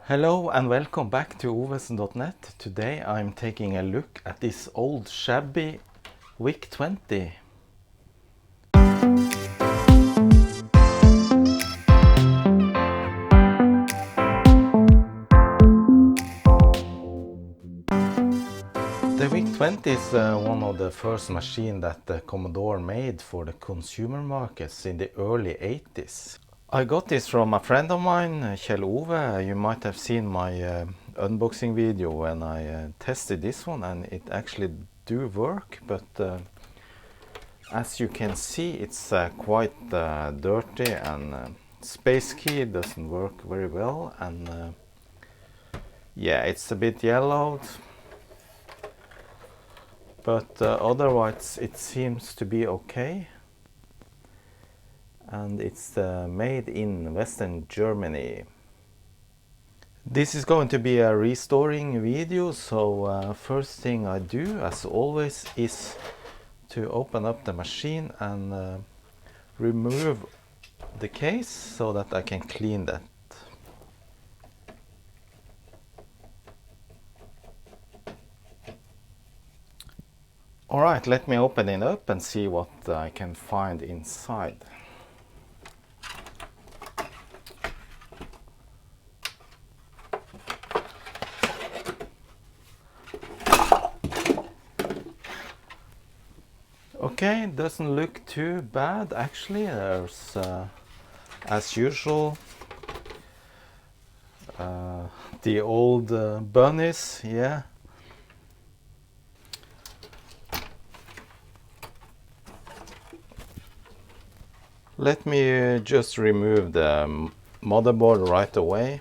Hello and welcome back to ovesen.net. Today I'm taking a look at this old shabby VIC20. The VIC20 is one of the first machines that the Commodore made for the consumer markets in the early 80s. I got this from a friend of mine, Kjell Ove. You might have seen my unboxing video when I tested this one, and it actually do work, but as you can see it's quite dirty, and space key doesn't work very well, and yeah, it's a bit yellowed, but otherwise it seems to be okay. And it's made in Western Germany. This is going to be a restoring video, so first thing I do, as always, is to open up the machine and remove the case so that I can clean that. Alright, let me open it up and see what I can find inside. Okay, doesn't look too bad actually. There's as usual the old bunnies, yeah. Let me just remove the motherboard right away.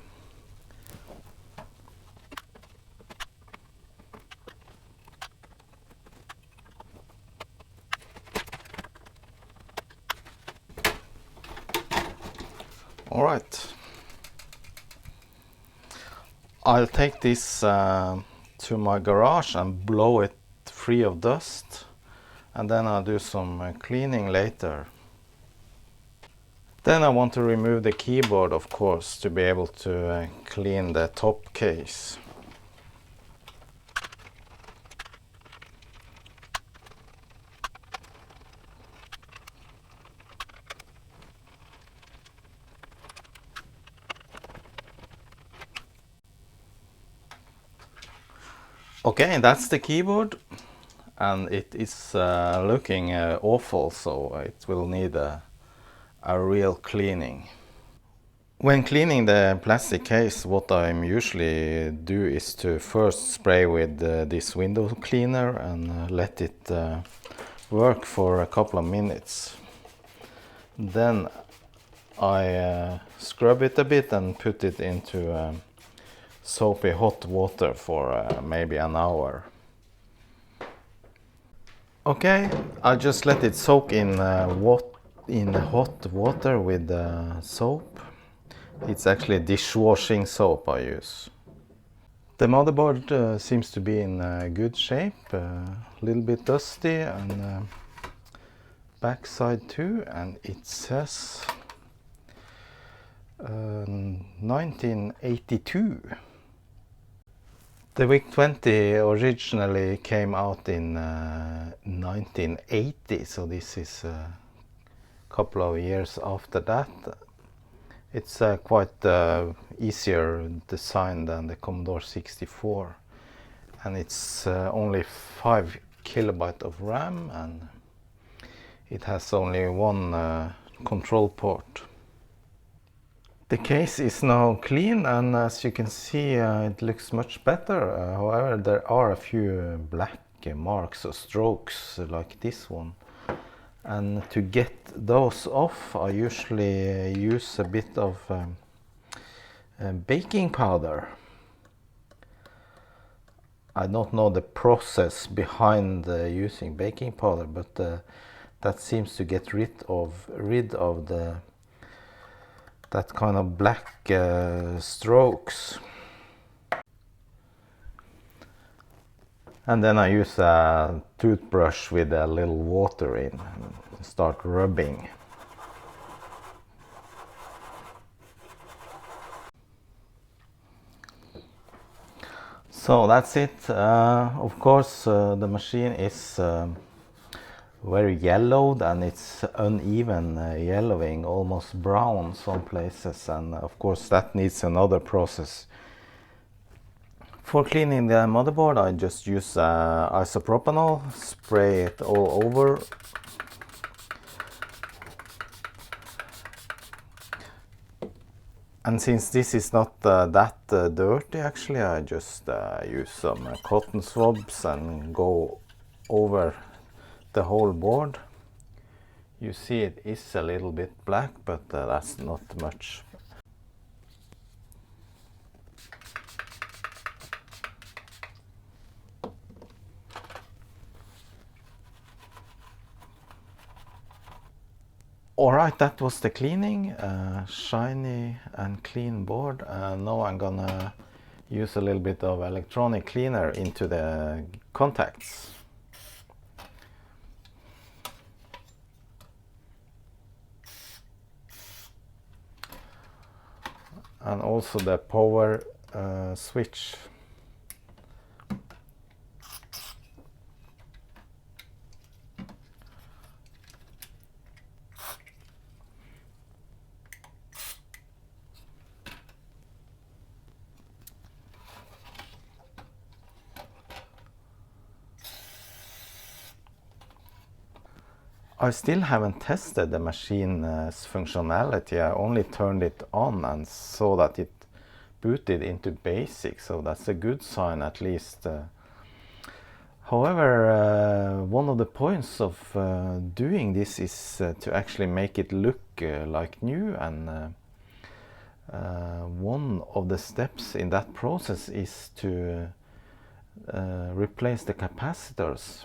Alright, I'll take this to my garage and blow it free of dust, and then I'll do some cleaning later. Then I want to remove the keyboard, of course, to be able to clean the top case. Okay, that's the keyboard, and it is looking awful, so it will need a real cleaning. When cleaning the plastic case, what I usually do is to first spray with this window cleaner and let it work for a couple of minutes. Then I scrub it a bit and put it into soapy hot water for maybe an hour. Okay, I'll just let it soak in hot water with soap. It's actually dishwashing soap I use. The motherboard seems to be in good shape, a little bit dusty, and backside too, and it says 1982. The VIC20 originally came out in 1980, so this is a couple of years after that. It's quite easier design than the Commodore 64, and it's only 5 kilobyte of RAM, and it has only one control port. The case is now clean, and as you can see it looks much better. However, there are a few black marks or strokes like this one, and to get those off I usually use a bit of baking powder. I don't know the process behind using baking powder, but that seems to get rid of that kind of black strokes. And then I use a toothbrush with a little water in and start rubbing. So that's it. Of course, the machine is very yellowed, and it's uneven yellowing, almost brown some places, and of course that needs another process. For cleaning the motherboard, I just use isopropanol, spray it all over. And since this is not that dirty, actually, I just use some cotton swabs and go over the whole board. You see it is a little bit black, but that's not much. Alright, that was the cleaning. Shiny and clean board. Now I'm gonna use a little bit of electronic cleaner into the contacts. And also the power switch. I still haven't tested the machine's functionality. I only turned it on and saw that it booted into BASIC, so that's a good sign at least. However, one of the points of doing this is to actually make it look like new, and one of the steps in that process is to replace the capacitors.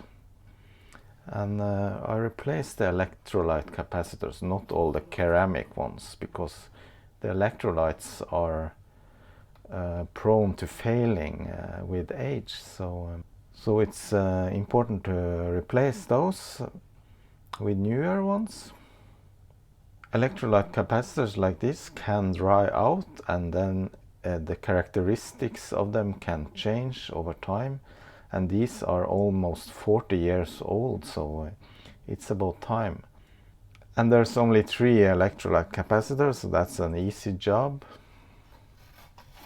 And I replaced the electrolyte capacitors, not all the ceramic ones, because the electrolytes are prone to failing with age. So it's important to replace those with newer ones. Electrolyte capacitors like this can dry out, and then the characteristics of them can change over time. And these are almost 40 years old, so it's about time. And there's only 3 electrolyte capacitors, so that's an easy job.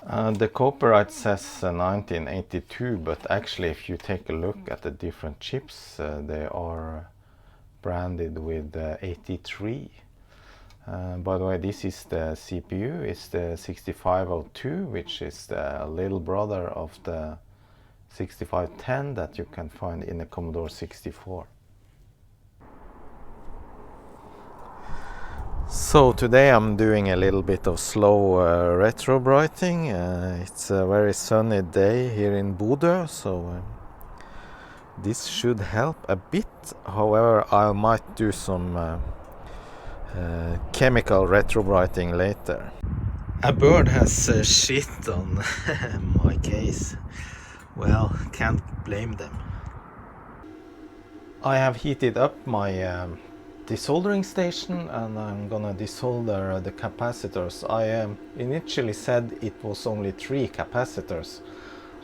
The copyright says 1982, but actually if you take a look at the different chips, they are branded with 83. By the way, this is the CPU, it's the 6502, which is the little brother of the 6510 that you can find in the Commodore 64. So today I'm doing a little bit of slow retrobrighting. It's a very sunny day here in Bodø, so this should help a bit. However, I might do some chemical retrobrighting later. A bird has shit on my case. Well, can't blame them. I have heated up my desoldering station, and I'm gonna desolder the capacitors. I initially said it was only 3 capacitors.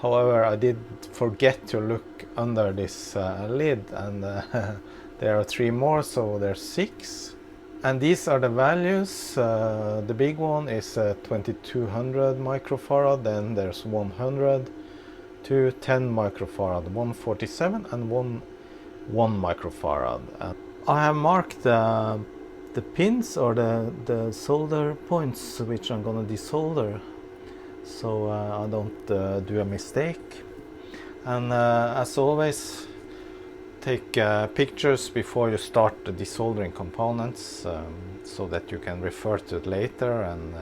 However, I did forget to look under this lid, and there are 3 more, so there's 6. And these are the values. The big one is 2200 microfarad, then there's 100 to 10 microfarad, 147 and 1 microfarad. I have marked the pins, or the solder points, which I'm gonna desolder, so I don't do a mistake. And as always, take pictures before you start the desoldering components, so that you can refer to it later, and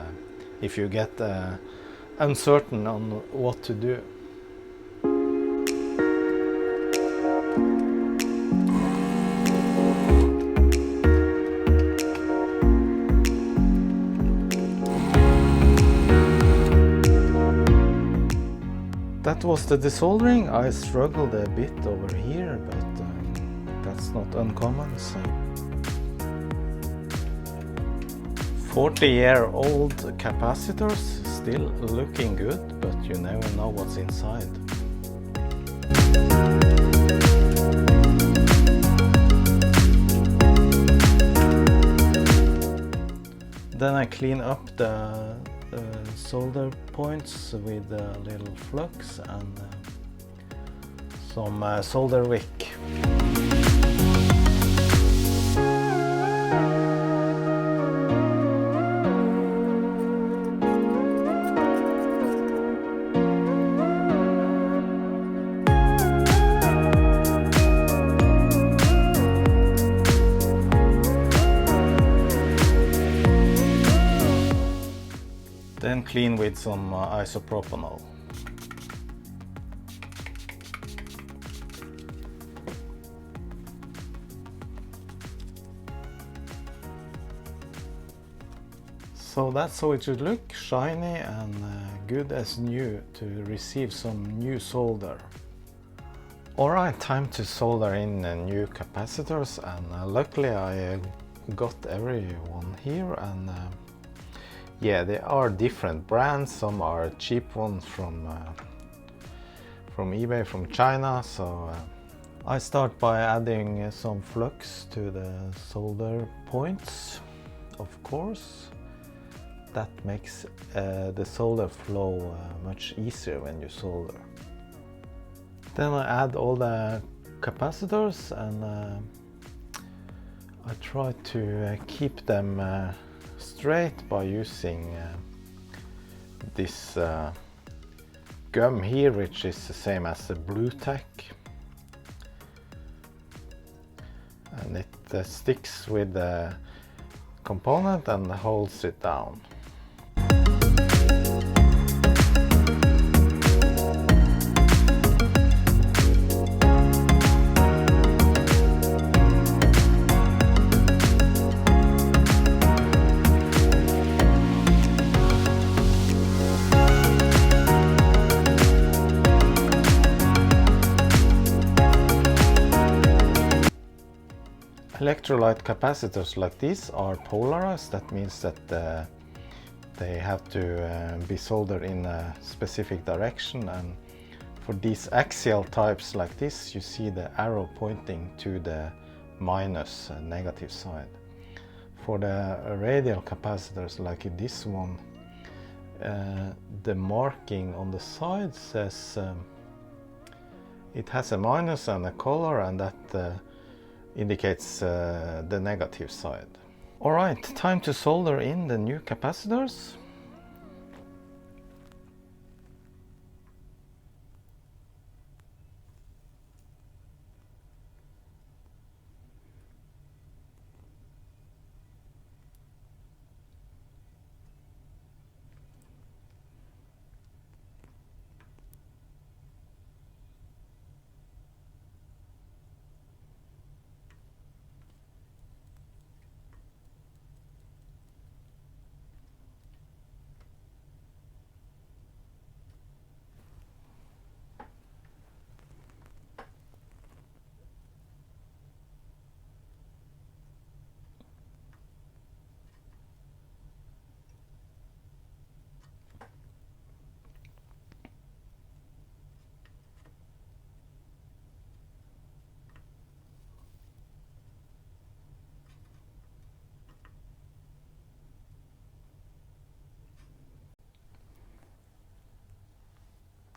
if you get uncertain on what to do. That was the desoldering. I struggled a bit over here, but that's not uncommon. So 40-year-old capacitors, still looking good, but you never know what's inside. Then I clean up the solder points with a little flux and some solder wick. Then clean with some isopropanol. So that's how it should look, shiny and good as new to receive some new solder. Alright, time to solder in new capacitors, and luckily I got every one here, and yeah, they are different brands. Some are cheap ones from eBay from China. So I start by adding some flux to the solder points, of course. That makes the solder flow much easier when you solder. Then I add all the capacitors, and I try to keep them straight by using this gum here, which is the same as the blue tack, and it sticks with the component and holds it down. Electrolyte capacitors like these are polarized. That means that they have to be soldered in a specific direction, and for these axial types like this, you see the arrow pointing to the minus negative side. For the radial capacitors like this one, the marking on the side says it has a minus and a color, and that indicates the negative side. Alright, time to solder in the new capacitors.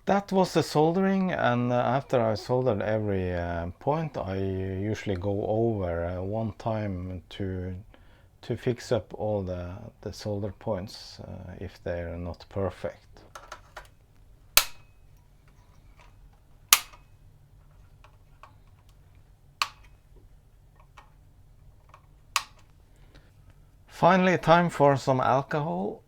That was the soldering, and after I soldered every point, I usually go over one time to fix up all the solder points if they're not perfect. Finally, time for some alcohol.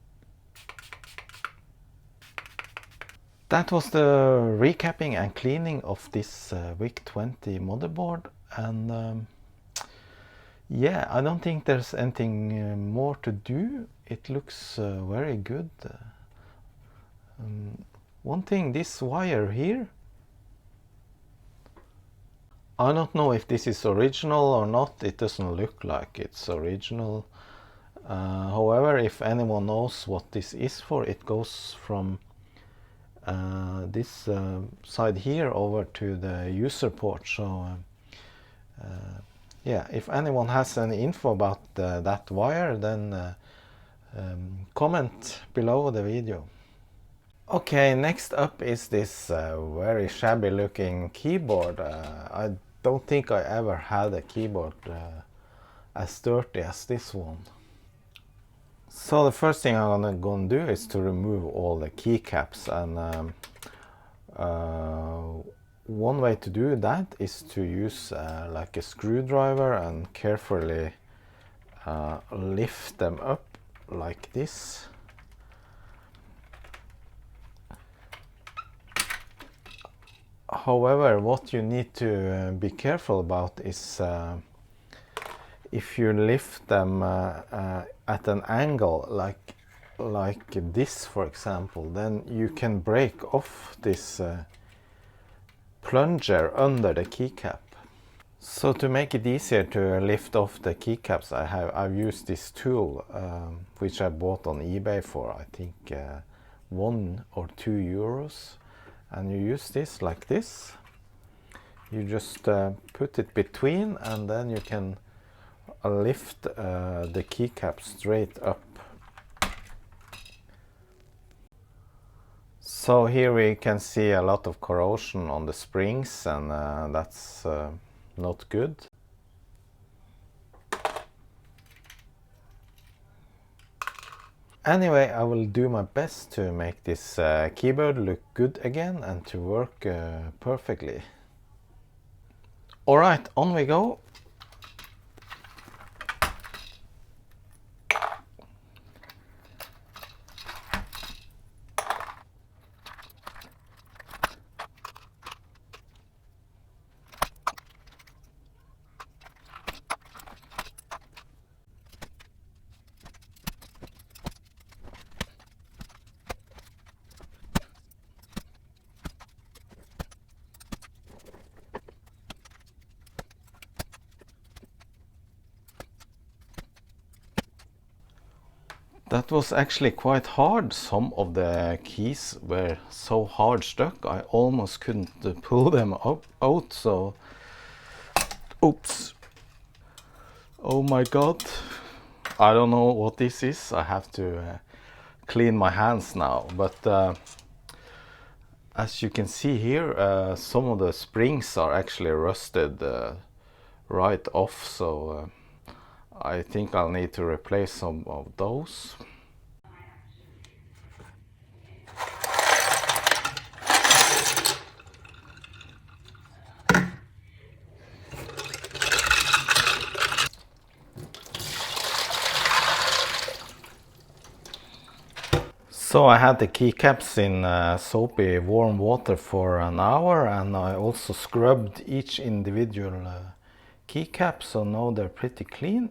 That was the recapping and cleaning of this VIC20 motherboard, and yeah, I don't think there's anything more to do. It looks very good. One thing, this wire here, I don't know if this is original or not. It doesn't look like it's original. However, if anyone knows what this is for, it goes from this side here over to the user port. So yeah, if anyone has any info about that wire, then comment below the video. Okay, next up is this very shabby looking keyboard. I don't think I ever had a keyboard as dirty as this one. So the first thing I'm gonna do is to remove all the keycaps, and one way to do that is to use like a screwdriver and carefully lift them up like this. However, what you need to be careful about is if you lift them at an angle like this, for example, then you can break off this plunger under the keycap. So to make it easier to lift off the keycaps, I've used this tool which I bought on eBay for I think 1 or 2 euros. And you use this like this. You just put it between, and then you can lift the keycap straight up. So here we can see a lot of corrosion on the springs, and that's not good. Anyway, I will do my best to make this keyboard look good again and to work perfectly. Alright, on we go. That was actually quite hard. Some of the keys were so hard stuck I almost couldn't pull them out, so oops. Oh my god. I don't know what this is. I have to clean my hands now, but as you can see here, some of the springs are actually rusted right off, so I think I'll need to replace some of those. So I had the keycaps in soapy warm water for an hour, and I also scrubbed each individual keycap, so now they're pretty clean.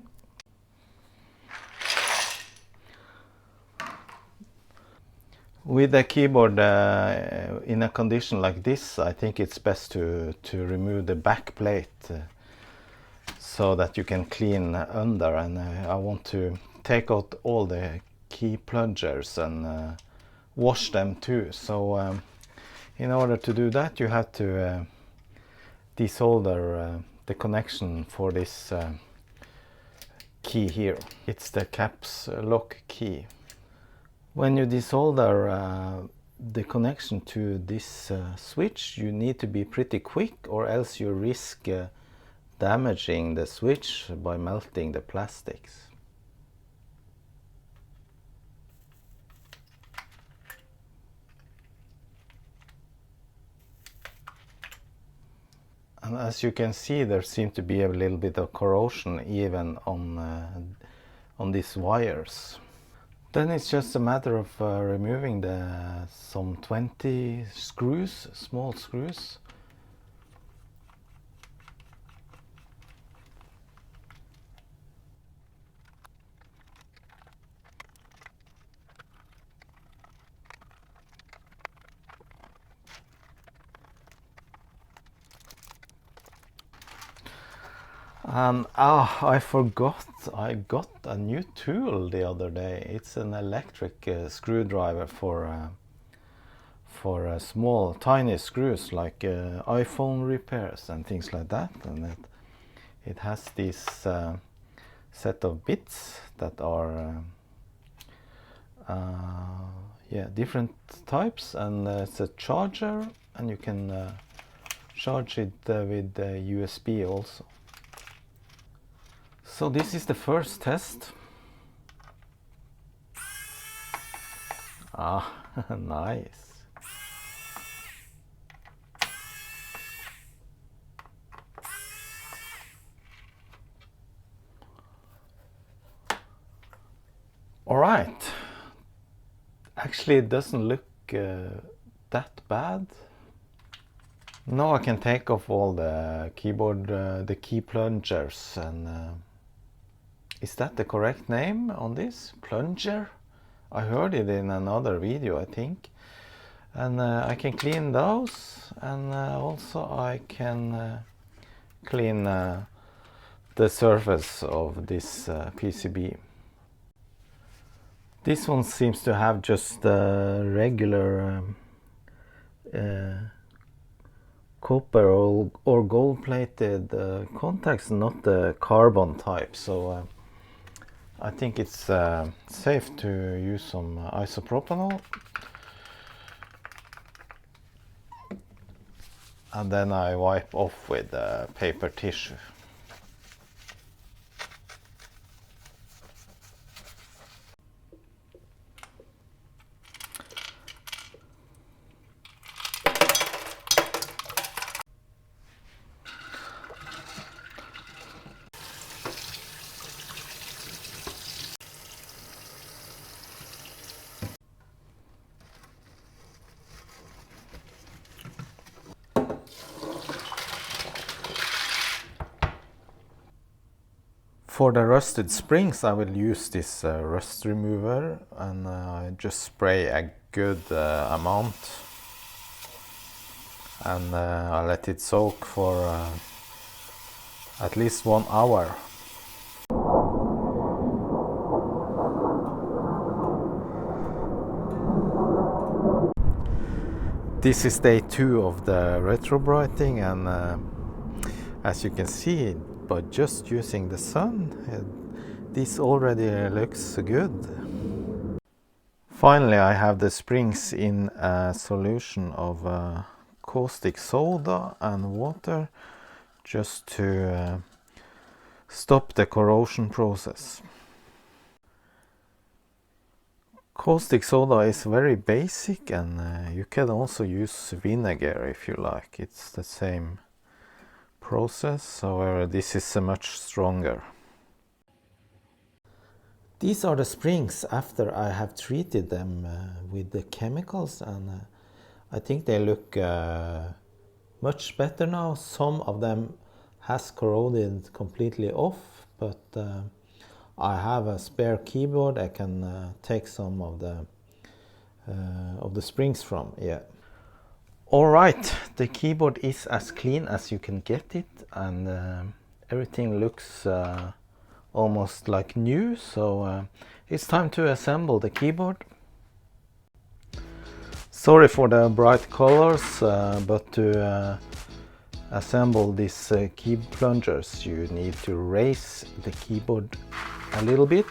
With a keyboard in a condition like this, I think it's best to remove the back plate so that you can clean under, and I want to take out all the key plungers and wash them too. So in order to do that, you have to desolder the connection for this key here. It's the caps lock key. When you desolder the connection to this switch, you need to be pretty quick, or else you risk damaging the switch by melting the plastics. And as you can see, there seems to be a little bit of corrosion even on these wires. Then it's just a matter of removing some 20 screws, small screws. And I forgot, I got a new tool the other day. It's an electric screwdriver for for small tiny screws like iPhone repairs and things like that, and it has this set of bits that are yeah, different types, and it's a charger, and you can charge it with USB also. So this is the first test. Ah, nice. All right. Actually, it doesn't look that bad. Now I can take off all the keyboard, the key plungers, and is that the correct name on this? Plunger? I heard it in another video, I think. And I can clean those, and also I can clean the surface of this PCB. This one seems to have just regular copper or gold-plated contacts, not the carbon type. So I think it's safe to use some isopropanol. And then I wipe off with paper tissue. For the rusted springs, I will use this rust remover, and I just spray a good amount, and I let it soak for at least 1 hour. This is day 2 of the retrobrighting, and as you can see, by just using the sun, this already looks good. Finally, I have the springs in a solution of caustic soda and water, just to stop the corrosion process. Caustic soda is very basic, and you can also use vinegar if you like. It's the same process, however this is much stronger. These are the springs after I have treated them with the chemicals, and I think they look much better now. Some of them has corroded completely off, but I have a spare keyboard I can take some of the springs from. Yeah. Alright, the keyboard is as clean as you can get it, and everything looks almost like new, so it's time to assemble the keyboard. Sorry for the bright colors, but to assemble these key plungers you need to raise the keyboard a little bit.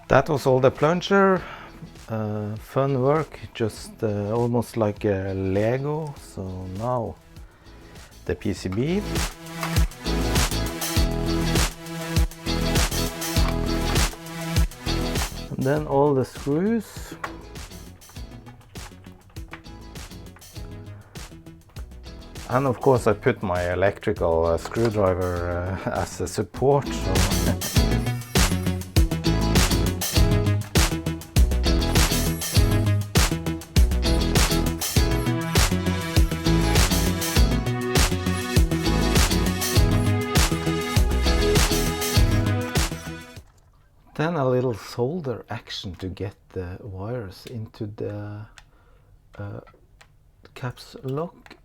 That was all the plunger. Fun work, just almost like a Lego. So now the PCB. And then all the screws. And of course I put my electrical screwdriver as a support. Then a little solder action to get the wires into the caps lock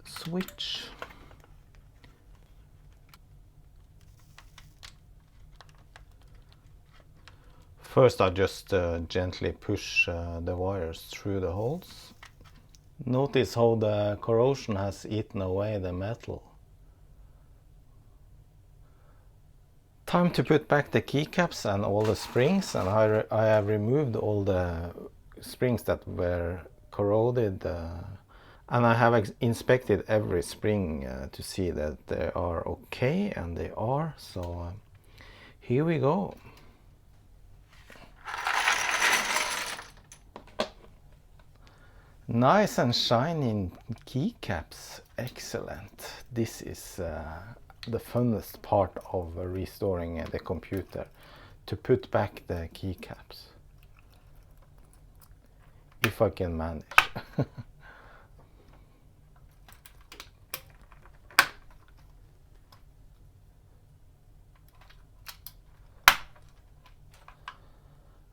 switch. First I just gently push the wires through the holes. Notice how the corrosion has eaten away the metal. Time to put back the keycaps and all the springs, and I have removed all the springs that were corroded, and I have inspected every spring to see that they are okay, and they are, so here we go. Nice and shiny keycaps, excellent. This is the funnest part of restoring the computer, to put back the keycaps, if I can manage.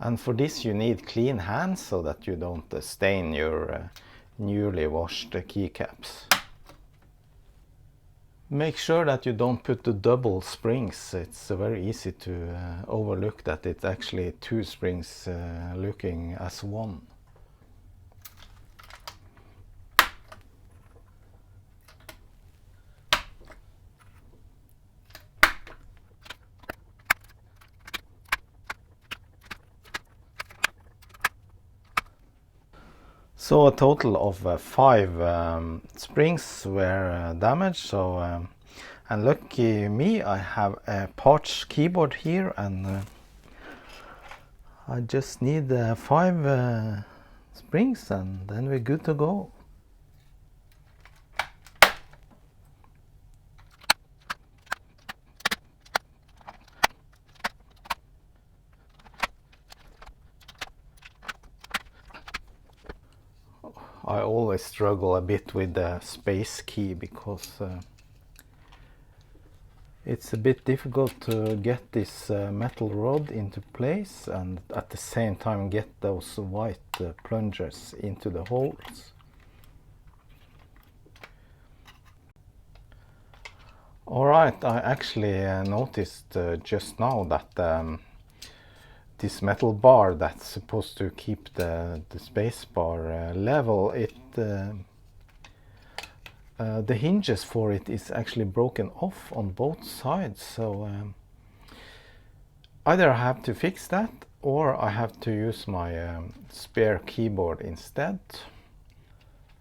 And for this you need clean hands so that you don't stain your newly washed keycaps. Make sure that you don't put the double springs. It's very easy to overlook that it's actually two springs looking as one. So a total of 5 springs were damaged. So and lucky me, I have a parts keyboard here, and I just need 5 springs, and then we're good to go. I always struggle a bit with the space key because it's a bit difficult to get this metal rod into place and at the same time get those white plungers into the holes. Alright, I actually noticed just now that this metal bar that's supposed to keep the space bar level, the hinges for it is actually broken off on both sides, so either I have to fix that or I have to use my spare keyboard instead.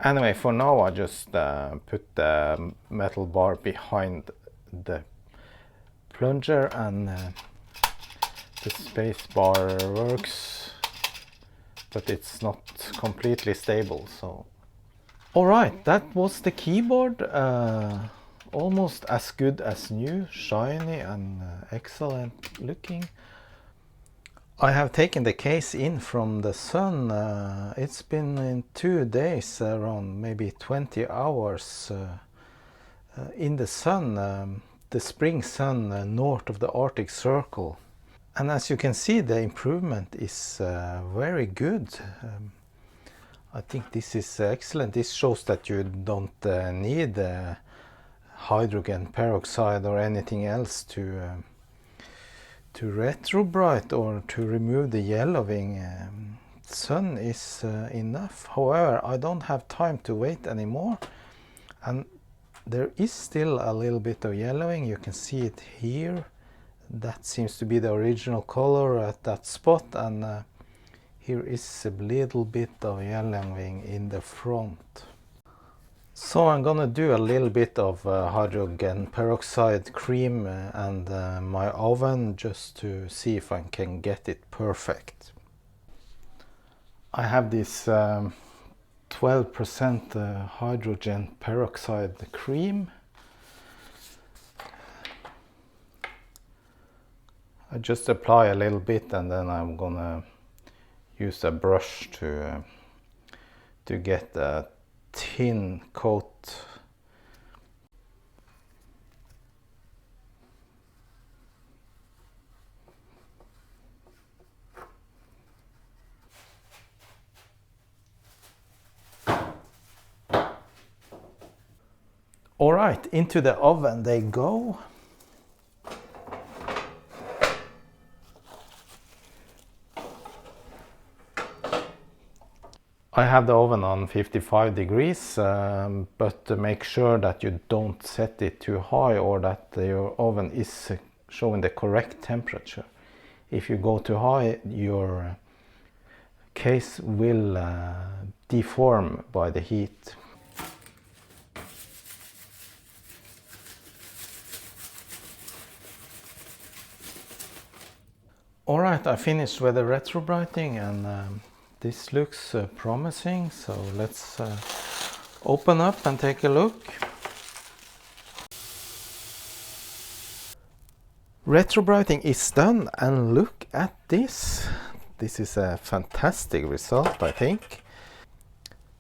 Anyway, for now I just put the metal bar behind the plunger, and the space bar works, but it's not completely stable. So alright, that was the keyboard, almost as good as new, shiny and excellent looking. I have taken the case in from the sun. It's been in 2 days, around maybe 20 hours in the sun, the spring sun north of the Arctic Circle. And as you can see, the improvement is very good. I think this is excellent. This shows that you don't need hydrogen peroxide or anything else to retrobright or to remove the yellowing. Sun is enough. However, I don't have time to wait anymore, and there is still a little bit of yellowing. You can see it here. That seems to be the original color at that spot, and here is a little bit of yellowing in the front. So I'm gonna do a little bit of hydrogen peroxide cream and my oven just to see if I can get it perfect. I have this 12% hydrogen peroxide cream. I just apply a little bit, and then I'm gonna use a brush to get a thin coat. All right, into the oven they go. I have the oven on 55 degrees, but make sure that you don't set it too high or that your oven is showing the correct temperature. If you go too high, your case will deform by the heat. Alright, I finished with the retrobrighting, and this looks promising, so let's open up and take a look. Retrobrighting is done, and look at this. This is a fantastic result, I think.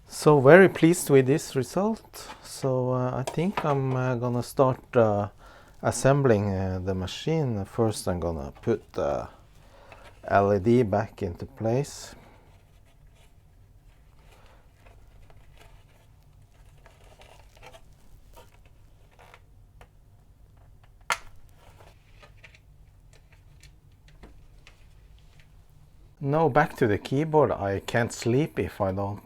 So very pleased with this result. So I think I'm gonna start assembling the machine. First I'm gonna put the LED back into place. Now back to the keyboard. I can't sleep if I don't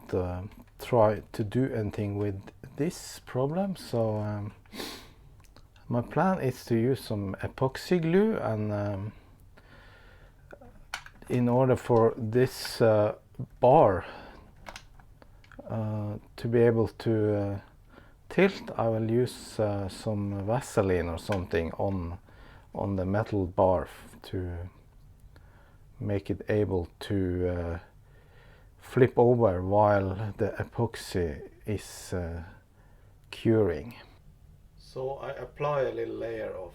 try to do anything with this problem. So my plan is to use some epoxy glue, and in order for this bar to be able to tilt, I will use some Vaseline or something on the metal bar to make it able to flip over while the epoxy is curing. So I apply a little layer of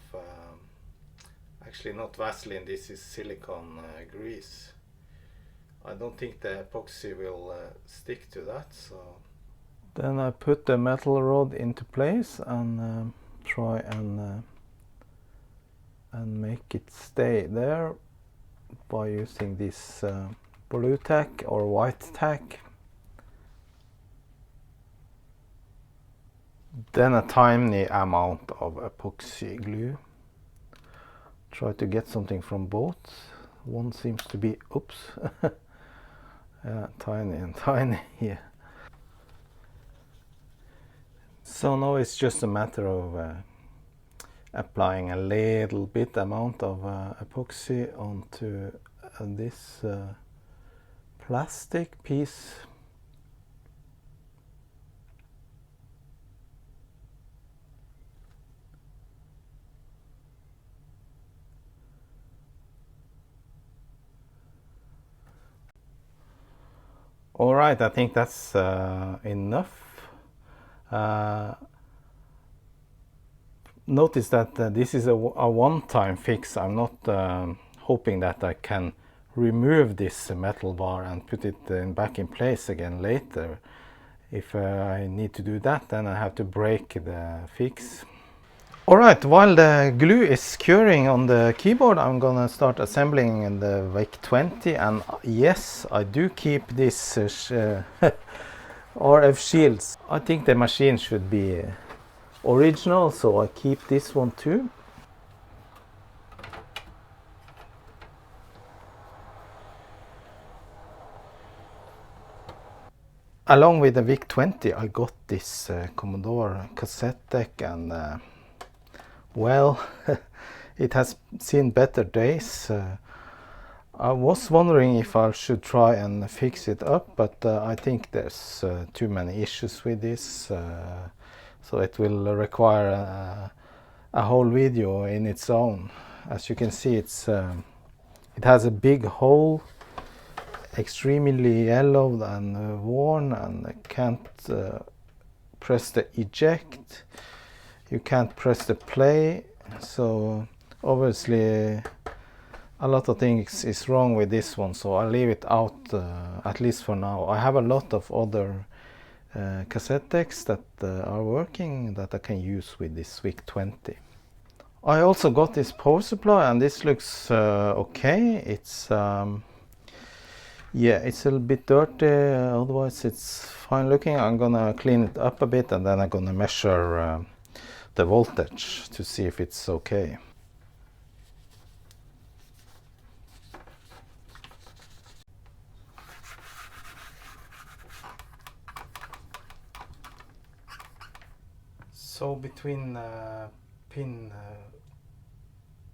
actually not Vaseline, this is silicone grease. I don't think the epoxy will stick to that. So then I put the metal rod into place and try and make it stay there by using this blue tack or white tack. Then a tiny amount of epoxy glue. Try to get something from both. One seems to be, oops, yeah, tiny and tiny here. So now it's just a matter of applying a little bit amount of epoxy onto this plastic piece. All right, I think that's enough. Notice that this is a one-time fix. I'm not hoping that I can remove this metal bar and put it back in place again later. If I need to do that, then I have to break the fix. Alright, while the glue is curing on the keyboard, I'm gonna start assembling the VIC20, and yes, I do keep this RF shields. I think the machine should be original, so I keep this one too. Along with the VIC20, I got this Commodore cassette deck, and well, it has seen better days. I was wondering if I should try and fix it up, but I think there's too many issues with this, so it will require a whole video in its own. As you can see, it has a big hole, extremely yellowed and worn, and I can't press the eject. You can't press the play, so obviously a lot of things is wrong with this one, so I'll leave it out at least for now. I have a lot of other cassette decks that are working that I can use with this VIC20. I also got this power supply, and this looks okay. It's yeah, it's a little bit dirty, otherwise it's fine looking. I'm gonna clean it up a bit, and then I'm gonna measure the voltage to see if it's okay. So between pin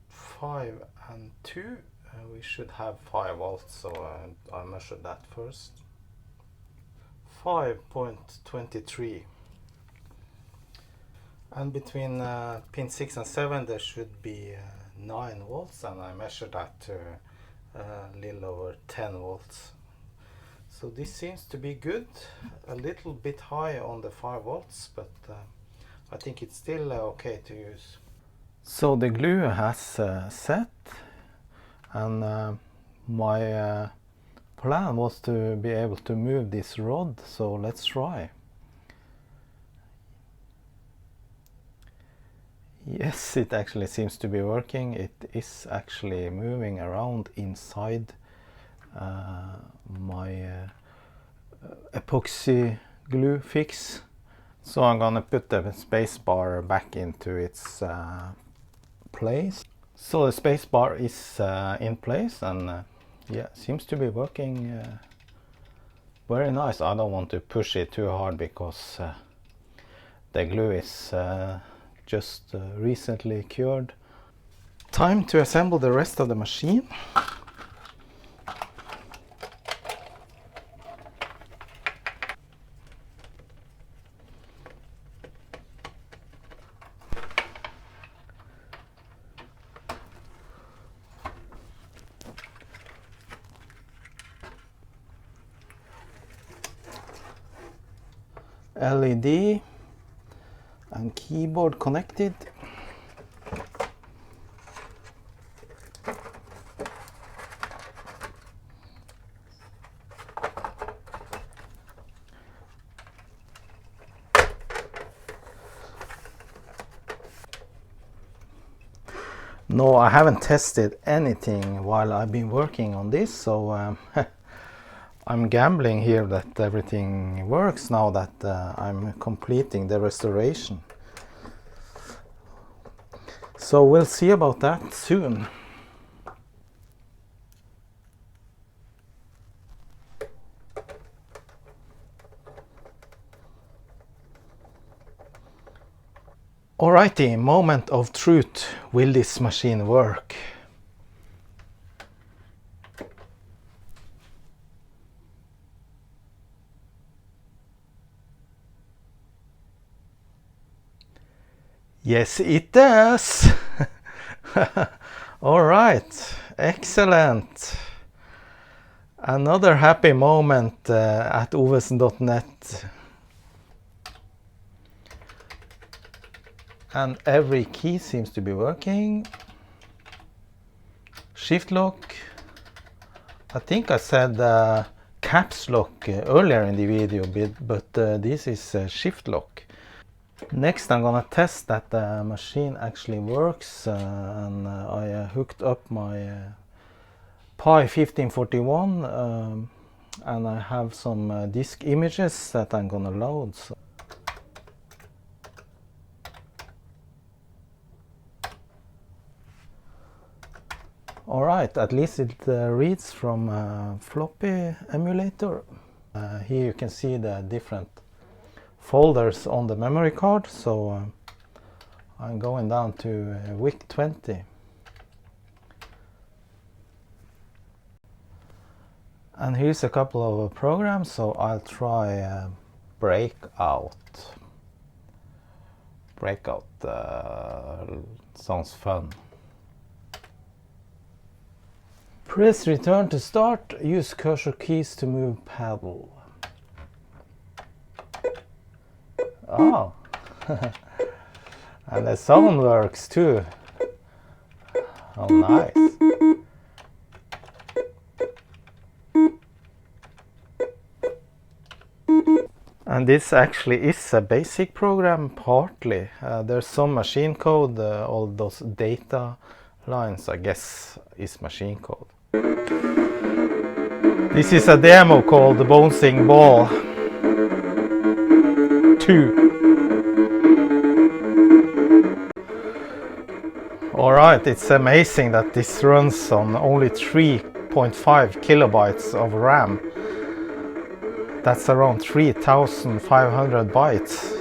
5 and 2 we should have 5 volts, so I measured that first. 5.23. And between pin 6 and 7 there should be 9 volts, and I measured that to a little over 10 volts. So this seems to be good. A little bit high on the 5 volts, but I think it's still okay to use. So the glue has set, and my plan was to be able to move this rod, so let's try. Yes, it actually seems to be working. It is actually moving around inside my epoxy glue fix. So I'm gonna put the space bar back into its place. So the space bar is in place, and yeah, seems to be working very nice. I don't want to push it too hard because the glue is just recently cured. Time to assemble the rest of the machine. LED and keyboard connected. No, I haven't tested anything while I've been working on this, so I'm gambling here that everything works now that I'm completing the restoration. So we'll see about that soon. Alrighty, moment of truth. Will this machine work? Yes, it does. All right, excellent. Another happy moment at ovesen.net. And every key seems to be working. Shift lock. I think I said caps lock earlier in the video, but this is shift lock. Next I'm gonna test that the machine actually works, and I hooked up my Pi 1541 and I have some disk images that I'm gonna load. So. Alright, at least it reads from a floppy emulator. Here you can see the different folders on the memory card, so I'm going down to VIC20. And here's a couple of programs, so I'll try Breakout. Breakout sounds fun. Press return to start. Use cursor keys to move paddle. Oh, and the sound works too. Oh, nice. And this actually is a basic program, partly. There's some machine code, all those data lines, I guess, is machine code. This is a demo called the Bouncing Ball 2. Alright, it's amazing that this runs on only 3.5 kilobytes of RAM. That's around 3,500 bytes.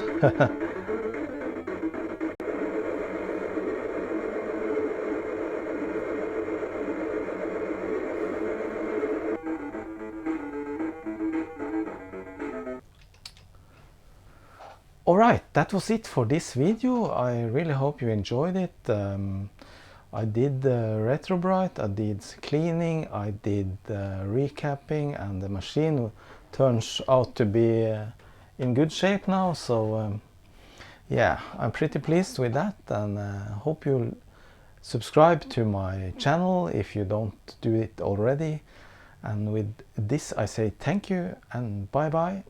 Alright, that was it for this video. I really hope you enjoyed it. I did retrobright, I did cleaning, I did recapping, and the machine turns out to be in good shape now. So yeah, I'm pretty pleased with that, and hope you'll subscribe to my channel if you don't do it already. And with this I say thank you and bye bye.